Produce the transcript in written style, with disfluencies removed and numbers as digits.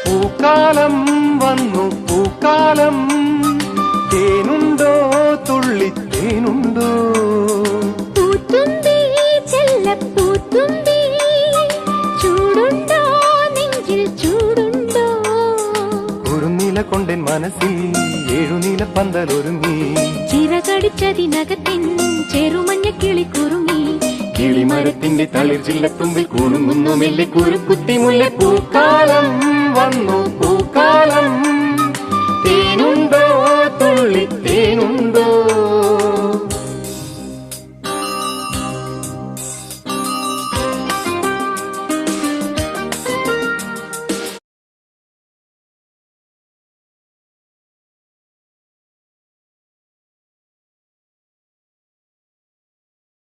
പൂക്കാലം വന്നു പൂക്കാലം, തേനുണ്ടോ തുള്ളി തേനുണ്ടോ? പൂത്തുമ്പി ചെല്ലപ്പൂത്തുമ്പി, ചൂടുണ്ടോ നെഞ്ചിൽ ചൂടുണ്ടോ? കുറുനില കൊണ്ടെൻ മനസ്സിൽ ഏഴുനില പന്തലൊരുങ്ങി, ചിറകടിച്ചതിനകത്തിൻ ചെറുമഞ്ഞ കിളി കുറുങ്ങി. കിളിമരത്തിന്റെ തളിർ ചില്ലത്തുമ്പിൽ കുണുങ്ങുന്നു മെല്ലെ കുരുക്കുത്തി മുല്ല. പൂക്കാലം